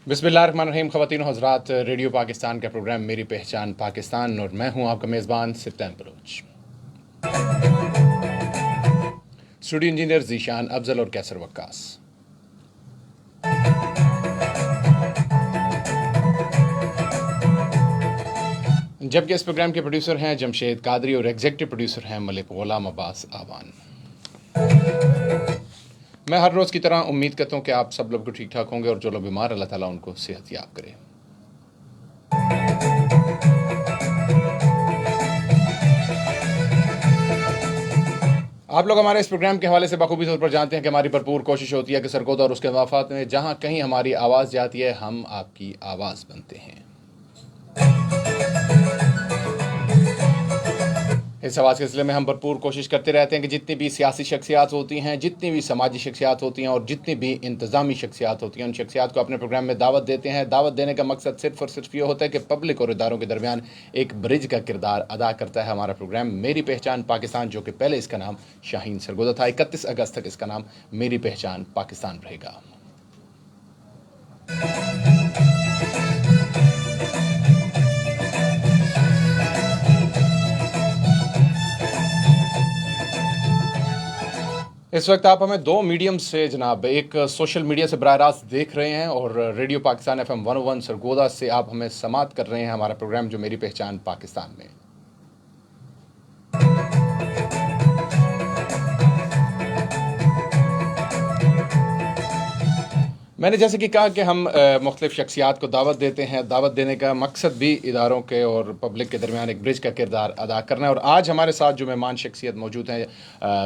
बिस्मिल्लाहिर्रहमानिर्रहीम। ख़वातीन और हज़रात, रेडियो पाकिस्तान का प्रोग्राम मेरी पहचान पाकिस्तान और मैं हूं आपका मेज़बान सिप्तान बलोच। स्टूडियो इंजीनियर जीशान अफजल और कैसर वक्कास। जबकि इस प्रोग्राम के प्रोड्यूसर हैं जमशेद कादरी और एग्जीक्यूटिव प्रोड्यूसर हैं मलिक गुलाम अब्बास आवान। मैं हर रोज़ की तरह उम्मीद करता हूं कि आप सब लोग ठीक ठाक होंगे और जो लोग बीमार, अल्लाह ताला उनको सेहत याब करे। आप लोग हमारे इस प्रोग्राम के हवाले से बखूबी तौर पर जानते हैं कि हमारी भरपूर कोशिश होती है कि सरगोदा और उसके मफाद में जहां कहीं हमारी आवाज़ जाती है, हम आपकी आवाज़ बनते हैं। इस आवाज़ के सिलसिले में हम भरपूर कोशिश करते रहते हैं कि जितनी भी सियासी शख्सियात होती हैं, जितनी भी समाजी शख्सियात होती हैं और जितनी भी इंतज़ामी शख्सियात होती हैं, उन शख्सियात को अपने प्रोग्राम में दावत देते हैं। दावत देने का मकसद सिर्फ़ और सिर्फ ये होता है कि पब्लिक और इदारों के दरमियान एक ब्रिज का किरदार अदा करता है हमारा प्रोग्राम मेरी पहचान पाकिस्तान, जो कि पहले इसका नाम शाहीन सरगोदा था। 31 अगस्त तक इसका नाम मेरी पहचान पाकिस्तान रहेगा। इस वक्त आप हमें दो मीडियम से जनाब, एक सोशल मीडिया से बराह रास्त देख रहे हैं और रेडियो पाकिस्तान FM 101 सरगोदा से आप हमें समात कर रहे हैं हमारा प्रोग्राम जो मेरी पहचान पाकिस्तान में। मैंने जैसे कि कहा कि हम मुख्तलिफ शख्सियात को दावत देते हैं। दावत देने का मकसद भी इदारों के और पब्लिक के दरमियान एक ब्रिज का किरदार अदा करना है। और आज हमारे साथ जो मेहमान शख्सियत मौजूद हैं,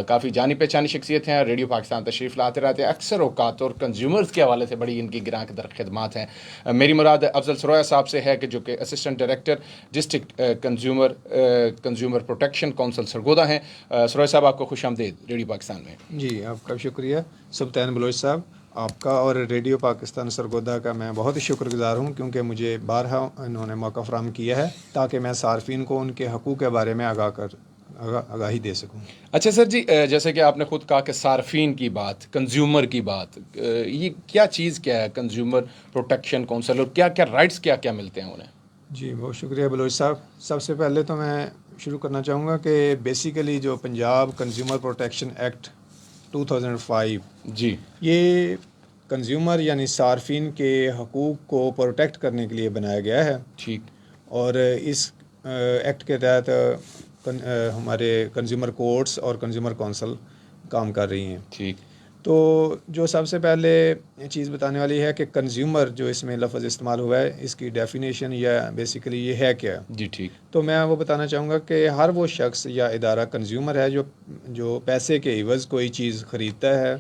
काफ़ी जानी पहचानी शख्सियत हैं, रेडियो पाकिस्तान तशरीफ़ लाते रहते हैं अक्सर औकात और कंज्यूमर्स के हवाले से बड़ी इनकी गिरां की दर खिदमात हैं। मेरी मुराद अफजल सरोया साहब से है कि जो कि assistant director district consumer protection council Sargodha हैं। सरोया साहब, आपको खुशामदीद रेडियो पाकिस्तान में। जी, आपका शुक्रिया सुल्तान बलोच साहब। आपका और रेडियो पाकिस्तान सरगोदा का मैं बहुत ही शुक्रगुजार हूँ, क्योंकि मुझे बारहा इन्होंने मौका फराहम किया है ताकि मैं सार्फिन को उनके हकूक़ के बारे में आगाही दे सकूँ। अच्छा सर जी, जैसे कि आपने खुद कहा कि सार्फिन की बात, कंज्यूमर की बात, ये क्या चीज़ क्या है कंज्यूमर प्रोटेक्शन काउंसिल और क्या क्या राइट्स क्या क्या मिलते हैं उन्हें? जी, बहुत शुक्रिया बलोच साहब। सबसे पहले तो मैं शुरू करना चाहूँगा कि बेसिकली जो पंजाब कंज्यूमर प्रोटेक्शन एक्ट 2005 जी, ये कंज्यूमर यानी सार्फिन के हकूक़ को प्रोटेक्ट करने के लिए बनाया गया है। ठीक। और इस एक्ट के तहत हमारे कंज्यूमर कोर्ट्स और कंज्यूमर काउंसिल काम कर रही हैं। ठीक। तो जो सबसे पहले चीज़ बताने वाली है कि कंज्यूमर जो इसमें लफ्ज़ इस्तेमाल हुआ है, इसकी डेफिनेशन या बेसिकली ये है क्या। जी, ठीक। तो मैं वो बताना चाहूँगा कि हर वो शख्स या इदारा कंज्यूमर है जो पैसे के इवज़ कोई चीज़ ख़रीदता है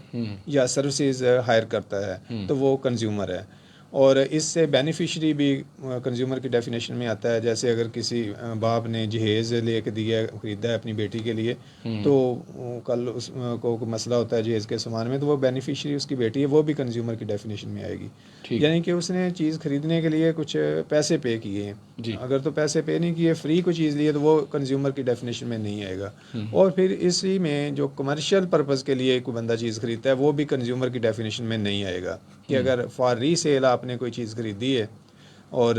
या सर्विसेज हायर करता है, तो वो कंज्यूमर है। और इससे बेनिफिशरी भी कंज्यूमर की डेफिनेशन में आता है। जैसे अगर किसी बाप ने जहेज़ लेके दिया, ख़रीदा है अपनी बेटी के लिए, तो कल उसको मसला होता है जहेज़ के सामान में, तो वो बेनिफिशरी उसकी बेटी है, वो भी कंज्यूमर की डेफिनेशन में आएगी। यानी कि उसने चीज़ ख़रीदने के लिए कुछ पैसे पे किए हैं। अगर तो पैसे पे नहीं किए, फ्री कोई चीज़ लिए, तो वो कंज्यूमर की डेफिनेशन में नहीं आएगा। और फिर इसी में जो कमर्शियल पर्पज़ के लिए कोई बंदा चीज़ ख़रीदता है, वो भी कंज्यूमर की डेफिनेशन में नहीं आएगा। कि अगर फॉर रीसेल आपने कोई चीज़ ख़रीदी है और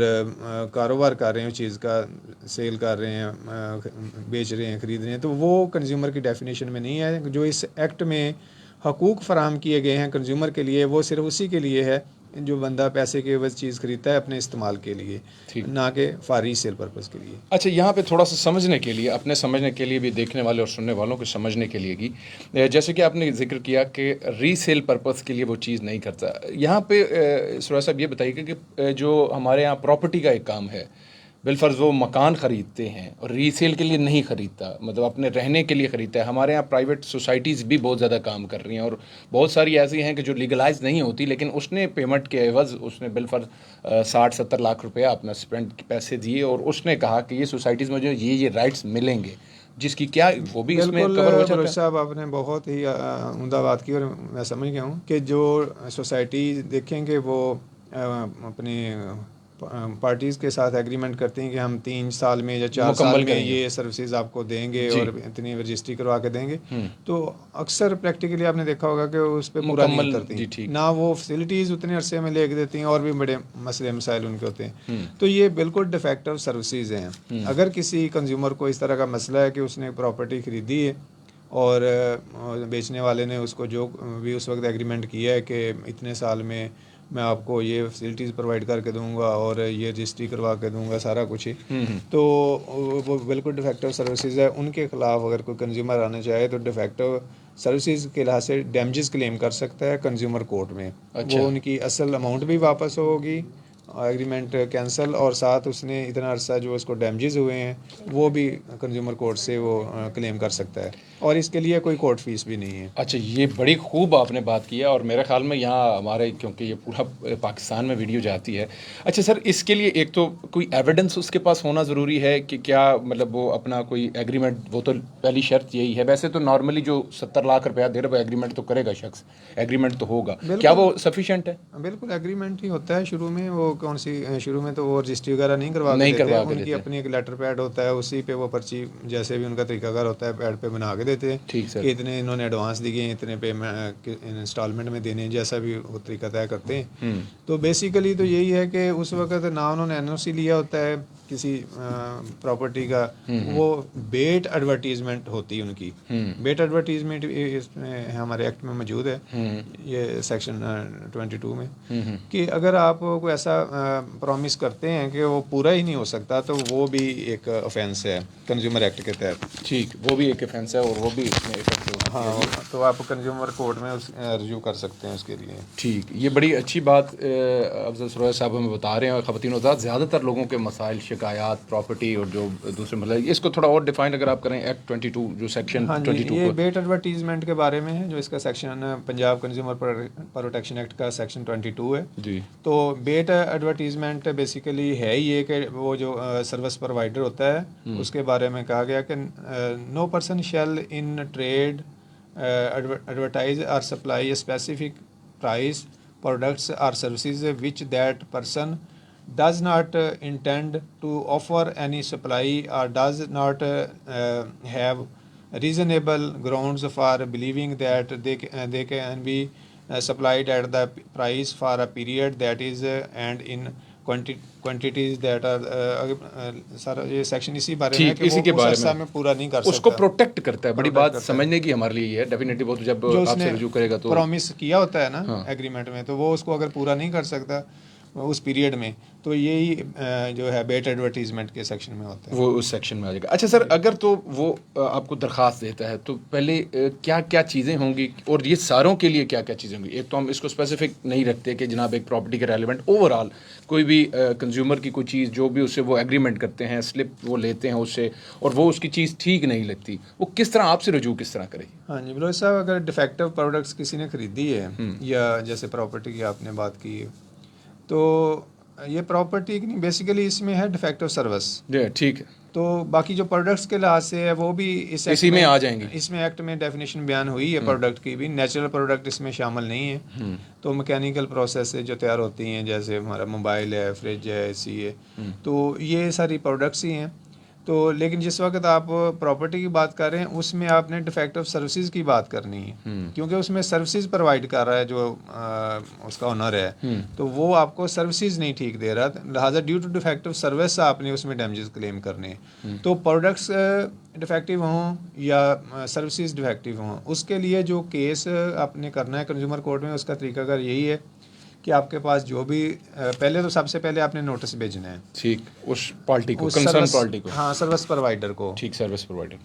कारोबार कर रहे हैं, उस चीज़ का सेल कर रहे हैं, बेच रहे हैं, ख़रीद रहे हैं, तो वो कंज्यूमर की डेफिनेशन में नहीं है। जो इस एक्ट में हकूक़ फराहम किए गए हैं कंज्यूमर के लिए, वो सिर्फ उसी के लिए है जो बंदा पैसे के एवज़ चीज़ ख़रीदता है अपने इस्तेमाल के लिए, ना कि फॉर सेल पर्पज़ के लिए। अच्छा, यहाँ पे थोड़ा सा समझने के लिए, अपने समझने के लिए भी, देखने वाले और सुनने वालों को समझने के लिए कि जैसे कि आपने जिक्र किया कि रीसेल पर्पज़ के लिए वो चीज़ नहीं करता। यहाँ पे सरोया साहब ये बताइए कि जो हमारे यहाँ प्रॉपर्टी का एक काम है, बिलफ़र्ज़ वो मकान ख़रीदते हैं और रीसेल के लिए नहीं ख़रीदता, मतलब अपने रहने के लिए ख़रीदता है। हमारे यहाँ प्राइवेट सोसाइटीज़ भी बहुत ज़्यादा काम कर रही हैं और बहुत सारी ऐसी हैं कि जो लीगलाइज नहीं होती, लेकिन उसने पेमेंट के एवज़ उसने बिलफ़र्ज़ 60-70 लाख रुपया अपना स्पेंड पैसे दिए और उसने कहा कि ये सोसाइटीज़ में जो ये राइट्स मिलेंगे, जिसकी क्या वो भी इसमें कवर हो जाता है। साहब, आपने बहुत ही उम्दा बात की और मैं समझ गया हूँ कि जो सोसाइटी देखेंगे वो अपने पार्टीज़ के साथ एग्रीमेंट करते हैं कि हम 3 साल में या 4 मुकम्मल साल में करेंगे। ये सर्विसेज आपको देंगे जी। और इतनी रजिस्ट्री करवा के देंगे, तो अक्सर प्रैक्टिकली आपने देखा होगा कि उस पर पूरा नहीं मुकम्मल, उतरती, जी, ठीक। ना वो फैसिलिटीज़ उतने अरसे में लेके देती हैं और भी बड़े मसले मसाइल उनके होते हैं। तो ये बिल्कुल डिफेक्टिव सर्विसेज हैं। अगर किसी कंज्यूमर को इस तरह का मसला है कि उसने प्रॉपर्टी ख़रीदी है और बेचने वाले ने उसको जो भी उस वक्त एग्रीमेंट किया है कि इतने साल में मैं आपको ये फैसिलिटीज़ प्रोवाइड करके दूंगा और ये रजिस्ट्री करवा के दूंगा सारा कुछ ही, तो वो बिल्कुल डिफेक्टिव सर्विसेज है। उनके ख़िलाफ़ अगर कोई कंज्यूमर आना चाहे तो डिफेक्टिव सर्विसेज के लिहाज से डैमेजेस क्लेम कर सकता है कंज्यूमर कोर्ट में। अच्छा। वो उनकी असल अमाउंट भी वापस होगी, एग्रीमेंट कैंसिल, और साथ उसने इतना अरसा जो उसको डैमेजेस हुए हैं वो भी कंज्यूमर कोर्ट से वो क्लेम कर सकता है, और इसके लिए कोई कोर्ट फीस भी नहीं है। अच्छा, ये बड़ी खूब आपने बात की है और मेरे ख्याल में यहाँ हमारे, क्योंकि ये पूरा पाकिस्तान में वीडियो जाती है। अच्छा सर, इसके लिए एक तो कोई एविडेंस उसके पास होना ज़रूरी है कि क्या मतलब वो अपना कोई एग्रीमेंट, वो तो पहली शर्त यही है। वैसे तो नॉर्मली जो 70 लाख रुपया दे रहा है एग्रीमेंट तो करेगा शख्स, एग्रीमेंट तो होगा, क्या वो सफिशेंट है? बिल्कुल एग्रीमेंट ही होता है शुरू में। वो कौन सी शुरू में तो वो रजिस्ट्री वगैरह नहीं करवा नहीं के देते, करवा के उनकी देते। अपनी एक लेटर पैड होता है, उसी पे वो पर्ची जैसे भी उनका तरीकाकार होता है पैड पे बना के देते हैं ठीक सर। कि इतने इन्होंने एडवांस दिए, इतने पेमेंट इंस्टॉलमेंट में देने, जैसा भी वो तरीका तय करते हैं। तो बेसिकली तो यही है कि उस वक्त ना उन्होंने एनओसी लिया होता है किसी प्रॉपर्टी का, वो बेट एडवर्टीजमेंट होती है उनकी। बेट एडवर्टीजमेंट इसमें हमारे एक्ट में मौजूद है, ये सेक्शन 22 में, कि अगर आप कोई ऐसा प्रॉमिस करते हैं कि वो पूरा ही नहीं हो सकता तो वो भी एक ऑफेंस है कंज्यूमर एक्ट के तहत। ठीक, वो भी एक ऑफेंस है और वो भी इसमें इफेक्ट होगा। हाँ, तो आप कंज्यूमर कोर्ट में उस रजू कर सकते हैं उसके लिए। ठीक, ये बड़ी अच्छी बात अफजल सरोया साहब हमें बता रहे हैं। और ख़वातीन हज़रात, ज़्यादातर लोगों के मसाइल, शिकायत, प्रॉपर्टी और जो दूसरे मतलब, इसको थोड़ा और डिफाइन अगर आप करें, एक्ट 22 जो सेक्शन हाँ जी, 22 ये को। बेट एडवर्टीजमेंट के बारे में है, जो इसका section Punjab consumer protection act का सेक्शन 22 है। जी। तो बेट एडवर्टीजमेंट बेसिकली है ये कि वो जो सर्विस प्रोवाइडर होता है उसके बारे में कहा गया कि no person shall in trade advertise or supply a specific price products or services which that person does not intend to offer any supply or does not have reasonable grounds for believing that they can be supplied at the price for a period that is and in quantities that are. सारा ये section इसी बारे में है कि इसी के वो उस बारे अरसा में पूरा नहीं कर उसको सकता, प्रोटेक्ट करता है। बड़ी प्रोटेक्ट बात करता है। समझने की हमारे लिए ये है डेफिनेटली। वो तो जब जो आपसे उसने रुजू करेगा तो प्रॉमिस किया होता है ना हाँ। एग्रीमेंट में, तो वो उसको अगर पूरा नहीं कर सकता उस पीरियड में, तो यही जो है बेट एडवर्टीजमेंट के सेक्शन में होता है, वो उस सेक्शन में आ जाएगा। अच्छा सर, अगर तो वो आपको दरख्वास्त देता है तो पहले क्या क्या चीज़ें होंगी, और ये सारों के लिए क्या क्या चीज़ें होंगी? एक तो हम इसको स्पेसिफिक नहीं रखते कि जनाब एक प्रॉपर्टी के रेलिवेंट, ओवरऑल कोई भी कंज्यूमर की कोई चीज़ जो भी उससे वो एग्रीमेंट करते हैं, स्लिप वो लेते हैं उससे, और वो उसकी चीज़ ठीक नहीं लगती, वो किस तरह आपसे रजू किस तरह करेगी? हाँ जी बिल्कुल साहब, अगर डिफेक्टिव प्रोडक्ट्स किसी ने खरीदी है या जैसे प्रॉपर्टी की आपने बात की है, तो ये प्रॉपर्टी की नहीं, बेसिकली इसमें है डिफेक्टिव सर्विस। ठीक है, तो बाकी जो प्रोडक्ट्स के लिहाज से है वो भी इसी में आ जाएंगे। इसमें एक्ट में डेफिनेशन बयान हुई है प्रोडक्ट की भी। नेचुरल प्रोडक्ट इसमें शामिल नहीं है। तो मैकेनिकल प्रोसेस से जो तैयार होती हैं, जैसे हमारा मोबाइल है, फ्रिज है, एसी है, तो ये सारी प्रोडक्ट्स ही हैं। तो लेकिन जिस वक्त आप प्रॉपर्टी की बात कर रहे हैं उसमें आपने डिफेक्टिव सर्विसेज की बात करनी है, क्योंकि उसमें सर्विसेज प्रोवाइड कर रहा है जो उसका ओनर है, तो वो आपको सर्विसेज नहीं ठीक दे रहा, लिहाजा ड्यू टू डिफेक्टिव सर्विस आपने उसमें डैमेजेस क्लेम करने हैं। तो प्रोडक्ट्स डिफेक्टिव हों या सर्विसेज डिफेक्टिव हों, उसके लिए जो केस आपने करना है कंज्यूमर कोर्ट में, उसका तरीकाकार यही है कि आपके पास जो भी पहले तो सबसे पहले आपने नोटिस भेजना है, ठीक, उस पार्टी को, उस कंसर्न पार्टी को। हाँ, सर्विस प्रोवाइडर को। ठीक, सर्विस प्रोवाइडर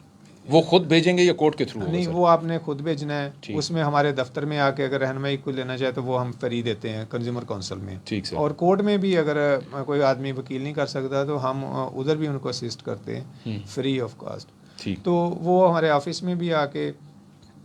वो खुद भेजेंगे या कोर्ट के थ्रू? नहीं, वो आपने खुद भेजना है। उसमें हमारे दफ्तर में आके अगर रहनुमाई को लेना चाहे तो वो हम फ्री देते हैं कंज्यूमर काउंसिल में। ठीक सर। और कोर्ट में भी अगर कोई आदमी वकील नहीं कर सकता तो हम उधर भी उनको असिस्ट करते हैं फ्री ऑफ कास्ट। ठीक, तो वो हमारे ऑफिस में भी आके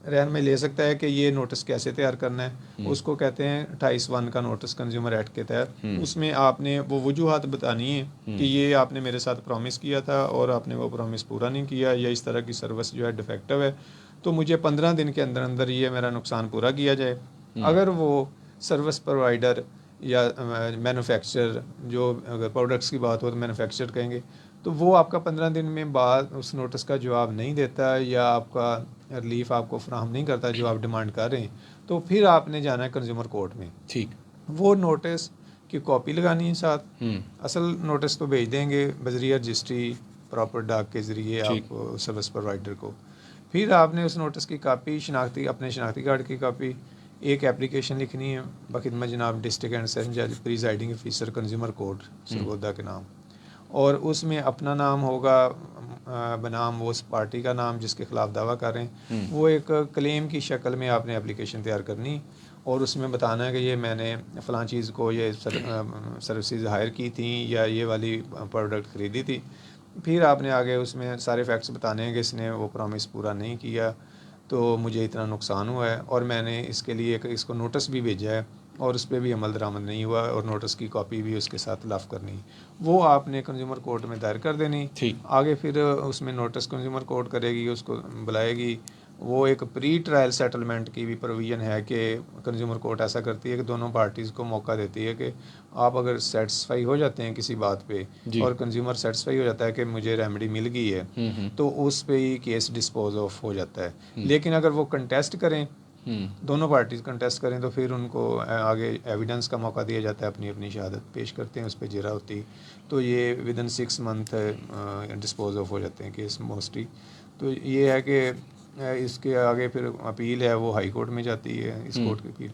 रहनुमाई ले सकता है कि ये नोटिस कैसे तैयार करना है। उसको कहते हैं 28(1) का नोटिस कंज्यूमर एक्ट के तहत। उसमें आपने वो वजूहात बतानी है कि ये आपने मेरे साथ प्रॉमिस किया था और आपने वो प्रॉमिस पूरा नहीं किया, या इस तरह की सर्विस जो है डिफेक्टिव है, तो मुझे 15 दिन के अंदर अंदर ये मेरा नुकसान पूरा किया जाए। अगर वो सर्विस प्रोवाइडर या मैन्युफैक्चर, जो अगर प्रोडक्ट्स की बात हो तो मैन्युफैक्चर कहेंगे, तो वो आपका 15 दिन में बाद उस नोटिस का जवाब नहीं देता या आपका रिलीफ आपको फराहम नहीं करता जो आप डिमांड कर रहे हैं, तो फिर आपने जाना है कंज्यूमर कोर्ट में। ठीक। वो नोटिस की कॉपी लगानी है साथ, हम्म। असल नोटिस तो भेज देंगे बजरिया रजिस्ट्री प्रॉपर डाक के ज़रिए ठीक। आप सर्विस प्रोवाइडर को। फिर आपने उस नोटिस की कापी, अपने शनाख्ती कार्ड की कापी, एक एप्लीकेशन लिखनी है बखिदमत जनाब डिस्ट्रिक्ट एंड सेशन जज presiding officer consumer court Sargodha के नाम, और उसमें अपना नाम होगा बनाम वो उस पार्टी का नाम जिसके ख़िलाफ़ दावा कर रहे हैं। वो एक क्लेम की शक्ल में आपने एप्लीकेशन तैयार करनी और उसमें बताना है कि ये मैंने फ़लाँ चीज़ को ये सर्विसेज हायर की थी या ये वाली प्रोडक्ट ख़रीदी थी। फिर आपने आगे उसमें सारे फैक्ट्स बताने हैं कि इसने वो प्रॉमिस पूरा नहीं किया तो मुझे इतना नुकसान हुआ है और मैंने इसके लिए इसको नोटिस भी भेजा है और उस पर भी अमल दरामद नहीं हुआ और नोटिस की कॉपी भी उसके साथ लाफ करनी, वो आपने कंज्यूमर कोर्ट में दायर कर देनी। ठीक। आगे फिर उसमें नोटिस कंज्यूमर कोर्ट करेगी, उसको बुलाएगी। वो एक प्री ट्रायल सेटलमेंट की भी प्रोविज़न है कि कंज्यूमर कोर्ट ऐसा करती है कि दोनों पार्टीज़ को मौका देती है कि आप अगर सेटिस्फाई हो जाते हैं किसी बात पे और कंज्यूमर सेटिस्फाई हो जाता है कि मुझे रेमेडी मिल गई है तो उस पे ही केस डिस्पोज ऑफ हो जाता है। लेकिन अगर वो कंटेस्ट करें, दोनों पार्टीज कंटेस्ट करें, तो फिर उनको आगे एविडेंस का मौका दिया जाता है, अपनी अपनी शहादत पेश करते हैं, उस पर जिरा होती, तो ये विदिन 6 मंथ डिस्पोज ऑफ हो जाते हैं केस मोस्टली। तो ये है कि इसके आगे फिर अपील है वो हाई कोर्ट में जाती है, इस कोर्ट की अपील।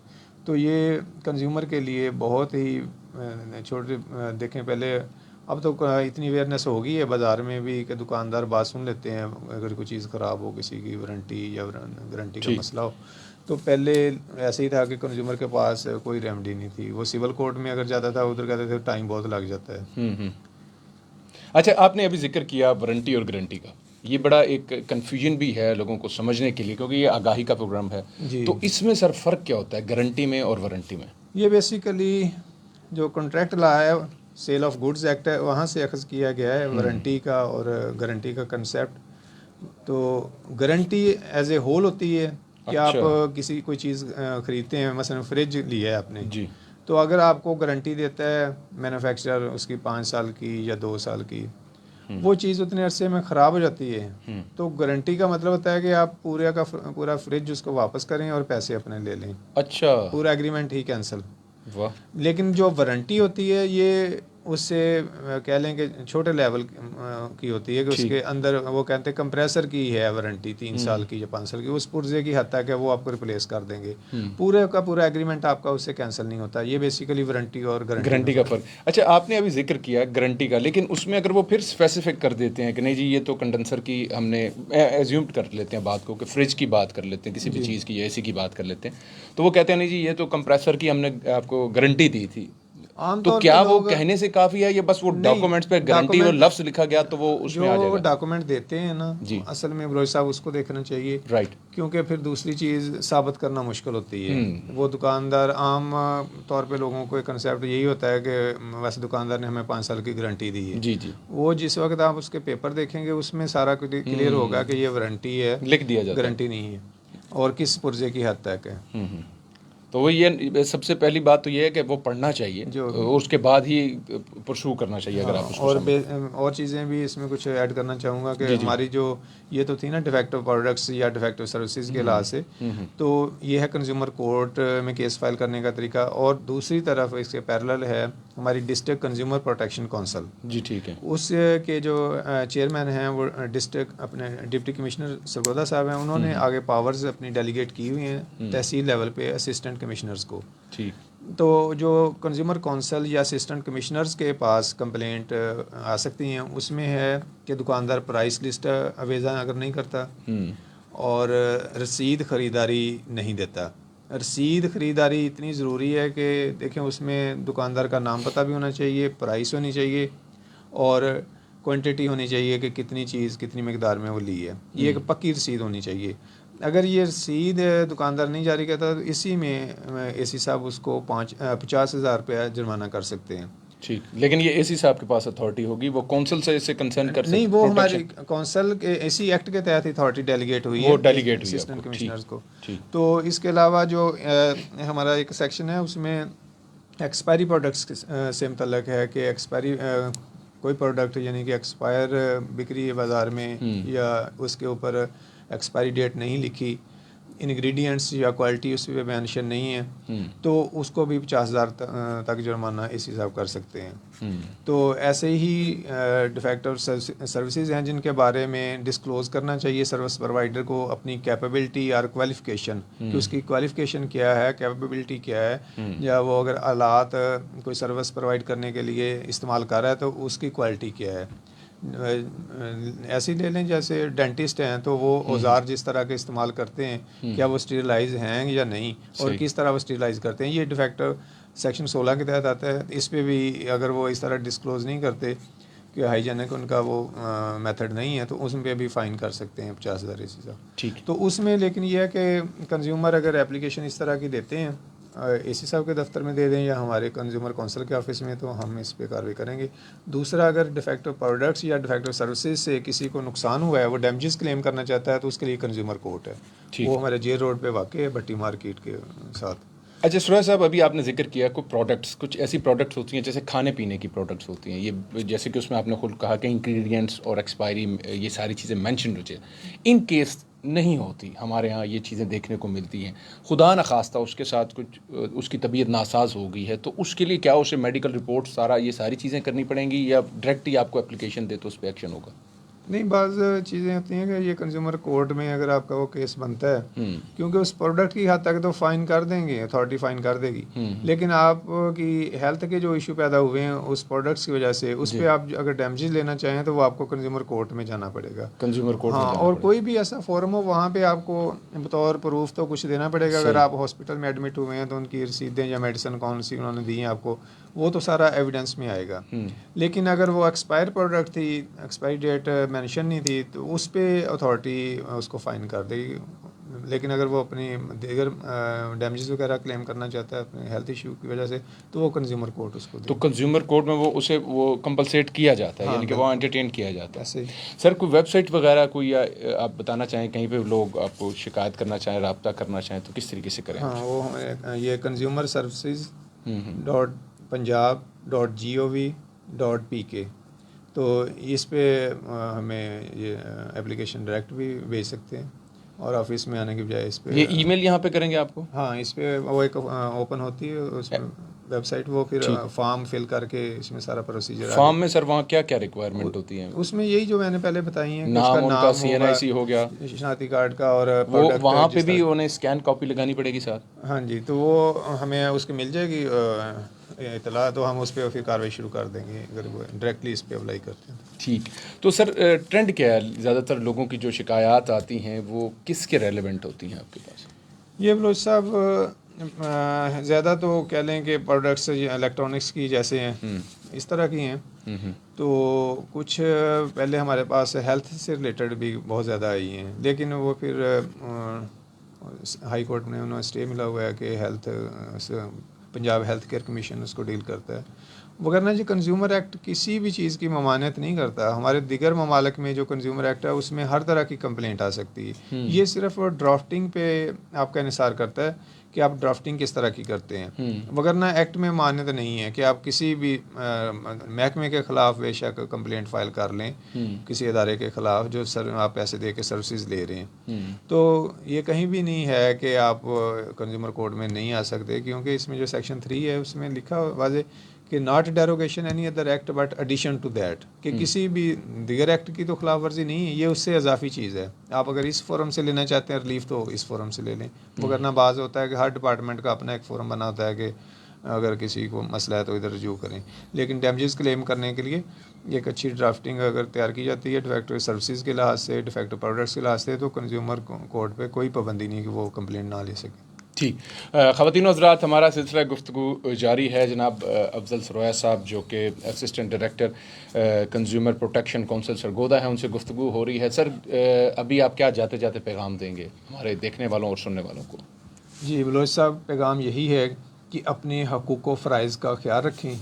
तो ये कंज्यूमर के लिए बहुत ही छोटे देखें, पहले अब तो इतनी अवेयरनेस हो गई है बाज़ार में भी कि दुकानदार बात सुन लेते हैं अगर कोई चीज़ ख़राब हो, किसी की वारंटी या गारंटी का मसला हो। तो पहले ऐसे ही था कि कंज्यूमर के पास कोई रेमेडी नहीं थी, वो सिविल कोर्ट में अगर जाता था उधर कहते थे टाइम बहुत लग जाता है। अच्छा, आपने अभी जिक्र किया वारंटी और गारंटी का, ये बड़ा एक कन्फ्यूजन भी है लोगों को समझने के लिए क्योंकि ये आगाही का प्रोग्राम है। तो इसमें सर फ़र्क क्या होता है गारंटी में और वारंटी में? ये बेसिकली जो कॉन्ट्रैक्ट लॉ है, सेल ऑफ गुड्स एक्ट है, वहाँ से अखज़ किया गया है वारंटी का और गारंटी का कंसेप्ट। तो गारंटी एज ए होल होती है कि आप किसी कोई चीज़ ख़रीदते हैं, मसलन फ्रिज लिया है आपने जी, तो अगर आपको गारंटी देता है मैन्युफैक्चरर उसकी 5 साल की या 2 साल की, वो चीज़ उतने अरसे में ख़राब हो जाती है, तो गारंटी का मतलब होता है कि आप पूरा फ्रिज उसको वापस करें और पैसे अपने ले लें। अच्छा, पूरा एग्रीमेंट ही कैंसिल। वाह। लेकिन जो वारंटी होती है ये उससे कह लें कि छोटे लेवल की होती है कि उसके अंदर वो कहते हैं कंप्रेसर की है वारंटी 3 साल की या 5 साल की, उस पुर्जे की हद तक है वो आपको रिप्लेस कर देंगे, पूरे का पूरा एग्रीमेंट आपका उससे कैंसिल नहीं होता। ये बेसिकली वारंटी और गारंटी का फर्क। अच्छा, आपने अभी जिक्र किया गारंटी का, लेकिन उसमें अगर वो फिर स्पेसिफिक कर देते हैं कि नहीं जी ये तो कंडेंसर की हमने एज्यूम कर लेते हैं बात को कि फ्रिज की बात कर लेते हैं, किसी भी चीज़ की या एसी की बात कर लेते हैं, तो वो कहते हैं नहीं जी ये तो कंप्रेसर की हमने आपको गारंटी दी थी, तो क्या वो कहने से काफ़ी है या बस वो डॉक्यूमेंट्स पे गारंटी और लफ्ज़ लिखा गया तो वो उसमें आ जाएगा? जो डॉक्यूमेंट देते हैं ना जी, असल में बलोच साहब उसको देखना चाहिए, राइट, क्योंकि फिर दूसरी चीज़ साबित करना मुश्किल होती है। वो दुकानदार आम तौर पे लोगों को एक कंसेप्ट यही होता है कि वैसे दुकानदार ने हमें 5 साल की गारंटी दी है, जी, वो जिस वक्त आप उसके पेपर देखेंगे उसमें सारा क्लियर होगा कि ये वारंटी है, लिख दिया जाता है, गारंटी नहीं है और किस पुर्जे की हद तक है। तो वो ये सबसे पहली बात तो ये है कि वो पढ़ना चाहिए जो उसके बाद ही परसू करना चाहिए। अगर आप उसको और चीज़ें भी इसमें कुछ ऐड करना चाहूँगा कि हमारी जो ये तो थी ना डिफेक्टिव प्रोडक्ट्स या डिफेक्टिव सर्विसेज के लिहाज से, तो ये है कंज्यूमर कोर्ट में केस फाइल करने का तरीका, और दूसरी तरफ इसके पैरेलल है हमारी डिस्ट्रिक्ट कंज्यूमर प्रोटेक्शन काउंसिल। जी ठीक है, उसके जो चेयरमैन हैं वो डिस्ट्रिक्ट अपने डिप्टी कमिश्नर सरगोदा साहब हैं, उन्होंने आगे पावर्स अपनी डेलीगेट की हुई हैं तहसील लेवल पे असिस्टेंट कमिश्नर्स को। ठीक, तो जो कंज्यूमर काउंसिल या असिस्टेंट कमिश्नर्स के पास कंप्लेंट आ सकती हैं उसमें है कि दुकानदार प्राइस लिस्ट अवेज़ा अगर नहीं करता और रसीद ख़रीदारी नहीं देता। रसीद ख़रीदारी इतनी ज़रूरी है कि देखें उसमें दुकानदार का नाम पता भी होना चाहिए, प्राइस होनी चाहिए और क्वांटिटी होनी चाहिए कि कितनी चीज़ कितनी मकदार में वो ली है, ये एक पक्की रसीद होनी चाहिए। अगर ये रसीद दुकानदार नहीं जारी करता तो इसी में एसी साहब उसको 50,000 रुपया जुर्माना कर सकते हैं। ठीक, लेकिन ये एसी साहब के पास अथॉरिटी होगी, वो काउंसिल से इससे कंसर्न कर सकते नहीं, वो हमारी काउंसिल के एसी एक्ट के तहत अथॉरिटी डेलीगेट हुई है, वो डेलीगेट हुई असिस्टेंट कमिश्नर्स को। तो इसके अलावा जो हमारा एक सेक्शन है उसमें एक्सपायरी प्रोडक्ट्स से मुतल्लक है कि एक्सपायरी कोई प्रोडक्ट यानी कि एक्सपायर बिक रही है बाज़ार में या उसके ऊपर एक्सपायरी डेट नहीं लिखी, इंग्रेडिएंट्स या क्वालिटी उस पर मेंशन नहीं है, तो उसको भी 50,000 तक जुर्माना इस हिसाब कर सकते हैं। तो ऐसे ही डिफेक्टिव सर्विसेज हैं जिनके बारे में डिस्क्लोज़ करना चाहिए सर्विस प्रोवाइडर को अपनी कैपेबिलिटी और क्वालिफ़िकेशन, कि उसकी क्वालिफ़िकेशन क्या है, कैपेबिलिटी क्या है, या वो अगर आलात कोई सर्विस प्रोवाइड करने के लिए इस्तेमाल कर रहा है तो उसकी क्वालिटी क्या है। ऐसे ही ले लें जैसे डेंटिस्ट हैं तो वो औजार जिस तरह के इस्तेमाल करते हैं क्या वो स्टीरलाइज हैं या नहीं, और किस तरह वो स्टीरलाइज करते हैं, ये डिफेक्टिव सेक्शन 16 के तहत आता है। इस पे भी अगर वो इस तरह डिस्क्लोज़ नहीं करते कि हाइजेनिक उनका वो मेथड नहीं है तो उसमें पे भी फ़ाइन कर सकते हैं 50,000 इसी तरह। ठीक। तो उसमें लेकिन यह है कि कंज्यूमर अगर एप्लीकेशन इस तरह की देते हैं एसी साहब के दफ्तर में दे दें या हमारे कंज्यूमर कौंसल के ऑफिस में, तो हम इस पे कार्रवाई करेंगे। दूसरा, अगर डिफेक्टिव प्रोडक्ट्स या डिफेक्टिव सर्विसेज से किसी को नुकसान हुआ है, वो डैमेजेस क्लेम करना चाहता है, तो उसके लिए कंज्यूमर कोर्ट है, वो हमारे जेल रोड पे वाक़ है भट्टी मार्केट के साथ। अच्छा सुरैश साहब, अभी आपने जिक्र किया कुछ प्रोडक्ट्स, कुछ ऐसी प्रोडक्ट्स होती हैं जैसे खाने पीने की प्रोडक्ट्स होती हैं, ये जैसे कि उसमें आपने खुद कहा कि इंग्रेडिएंट्स और एक्सपायरी ये सारी चीज़ें मेंशन हो जाए, इन केस नहीं होती, हमारे यहाँ ये चीज़ें देखने को मिलती हैं, खुदा न खास्ता उसके साथ कुछ उसकी तबीयत नासाज हो गई है, तो उसके लिए क्या उसे मेडिकल रिपोर्ट सारा ये सारी चीज़ें करनी पड़ेंगी या डायरेक्ट ही आपको एप्लीकेशन दे तो उस पर एक्शन होगा? नहीं, बाज़ चीज़ें होती हैं कि ये कंज्यूमर कोर्ट में अगर आपका वो केस बनता है, क्योंकि उस प्रोडक्ट की हद तक तो फ़ाइन कर देंगे, अथॉरिटी फ़ाइन कर देगी, लेकिन आपकी हेल्थ के जो इशू पैदा हुए हैं उस प्रोडक्ट्स की वजह से, उस पर आप अगर डैमेजेस लेना चाहें तो वो आपको कंज्यूमर कोर्ट में जाना पड़ेगा। कंज्यूमर कोर्ट में हाँ, जाना और पड़ेगा। कोई भी ऐसा फोरम हो वहाँ पे आपको बतौर प्रूफ तो कुछ देना पड़ेगा। अगर आप हॉस्पिटल में एडमिट हुए हैं तो उनकी रसीदें या मेडिसिन कौन सी उन्होंने दी हैं आपको, वो तो सारा एविडेंस में आएगा। लेकिन अगर वो एक्सपायर प्रोडक्ट थी, एक्सपायरी डेट मेंशन नहीं थी, तो उस पर अथॉरिटी उसको फ़ाइन कर देगी। लेकिन अगर वो अपनी दीगर डैमेजेस वगैरह क्लेम करना चाहता है अपने हेल्थ इशू की वजह से, तो वो कंज्यूमर कोर्ट उसको तो कंज्यूमर कोर्ट में वो उसे वो कंपलसेट किया जाता है, हाँ, यानी कि वो एंटरटेन किया जाता है। ऐसे ही। सर कोई वेबसाइट वगैरह कोई, या आप बताना चाहें कहीं पे लोग आपको शिकायत करना चाहें, रब्ता करना चाहें तो किस तरीके से करें? हाँ, वो हमें ये कंज्यूमर सर्विसेज .punjab.gov.pk, तो इस पे हमें ये एप्लीकेशन डायरेक्ट भी भेज सकते हैं और ऑफिस में आने की बजाय इस पे ये ईमेल यहाँ पे करेंगे आपको? हाँ, इस पे वो एक ओपन होती है उसमें वेबसाइट, वो फिर फॉर्म फिल करके इसमें सारा प्रोसीजर फॉर्म में सर वहाँ क्या क्या रिक्वायरमेंट होती है? उसमें यही जो मैंने पहले बताई हैं कि नाम उसका उनका, नाम CNIC हो गया, शनाख्ती कार्ड का, और वो प्रोडक्ट वहाँ पे भी उन्हें स्कैन कॉपी लगानी पड़ेगी साथ? हाँ जी, तो वो हमें उसकी मिल जाएगी इतला, तो हम उस पर फिर कार्रवाई शुरू कर देंगे अगर वो डायरेक्टली इस पर अप्लाई करते हैं। ठीक। तो सर ट्रेंड क्या है, ज़्यादातर लोगों की जो शिकायत आती हैं वो किसके रेलेवेंट होती हैं आपके पास? ये बलोच साहब ज़्यादा तो कह लें कि प्रोडक्ट्स इलेक्ट्रॉनिक्स की जैसे हैं, इस तरह की हैं। तो कुछ पहले हमारे पास हेल्थ से रिलेटेड भी बहुत ज़्यादा आई हैं, लेकिन वो फिर हाई कोर्ट में उन्होंने स्टे मिला हुआ है कि health Punjab health care commission उसको डील करता है, वगरना जो कंज्यूमर एक्ट किसी भी चीज़ की ममानियत नहीं करता। हमारे दिगर ममालिक में जो कंज्यूमर एक्ट है उसमें हर तरह की कंप्लेंट आ सकती है। ये सिर्फ ड्राफ्टिंग पे आपका इन्हिसार करता है कि आप ड्राफ्टिंग किस तरह की करते हैं, वगरना एक्ट में मान्यता नहीं है कि आप किसी भी महकमे के ख़िलाफ़ बेशक कंप्लेंट फ़ाइल कर लें, किसी अदारे के ख़िलाफ़ जो आप पैसे दे के सर्विसेज ले रहे हैं। तो ये कहीं भी नहीं है कि आप कंज्यूमर कोर्ट में नहीं आ सकते, क्योंकि इसमें जो सेक्शन 3 है उसमें लिखा वाज़े कि not derogation any other act but addition to that, कि किसी भी दिगर एक्ट की तो खिलाफ वर्जी नहीं है, ये उससे इजाफी चीज़ है। आप अगर इस फोरम से लेना चाहते हैं रिलीफ तो इस फोरम से ले लें, वरना बाज़ होता है कि हर डिपार्टमेंट का अपना एक फ़ोरम बना होता है कि अगर किसी को मसला है तो इधर रजू करें। लेकिन डैमेजेस क्लेम करने के लिए एक अच्छी ड्राफ्टिंग अगर तैयार की जाती है डिफेक्टिव सर्विसेज के लिहाज से, डिफेक्टिव प्रोडक्ट्स के लिहाज से, तो कंज्यूमर कोर्ट पे कोई पाबंदी नहीं कि वो कंप्लेंट ना ले सके। ठीक। ख़वातीन व हज़रात, हमारा सिलसिला गुफ्तगू जारी है। जनाब अफजल सरोया साहब जो कि assistant director consumer protection council Sargodha है, उनसे गुफ्तगू हो रही है। सर अभी आप क्या जाते जाते पैगाम देंगे हमारे देखने वालों और सुनने वालों को? जी बलोच साहब, पैगाम यही है कि अपने हकूक़ व फ़राइज़ का ख्याल रखें,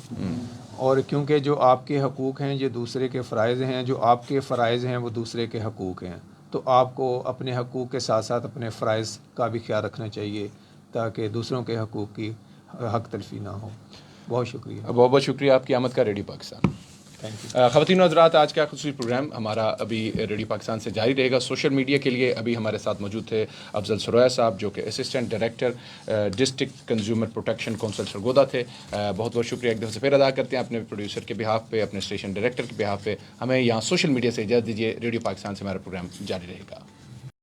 और क्योंकि जो आपके हकूक़ हैं ये दूसरे के फ़राइज़ हैं, जो आपके फ़राइज़ हैं वो दूसरे के हकूक़ हैं, तो आपको अपने हकूक़ के साथ साथ अपने फ़राइज़ का भी ख्याल रखना चाहिए ताकि दूसरों के हकूक़ की हक तलफ़ी ना हो। बहुत शुक्रिया। बहुत बहुत शुक्रिया आपकी आमद का रेडियो पाकिस्तान। Thank you. ख़वातीन और हज़रात, आज का खुसूसी प्रोग्राम हमारा अभी रेडियो पाकिस्तान से जारी रहेगा। सोशल मीडिया के लिए अभी हमारे साथ मौजूद थे अफजल सरोया साहब, जो कि assistant director district consumer protection council Sargodha थे। बहुत बहुत शुक्रिया एक दफ़े से फिर अदा करते हैं अपने प्रोड्यूसर के बिहाफ पे, अपने स्टेशन डायरेक्टर के बिहाफ पे। हमें यहाँ सोशल मीडिया से इजाज़त दीजिए। रेडियो पाकिस्तान से हमारा प्रोग्राम जारी रहेगा।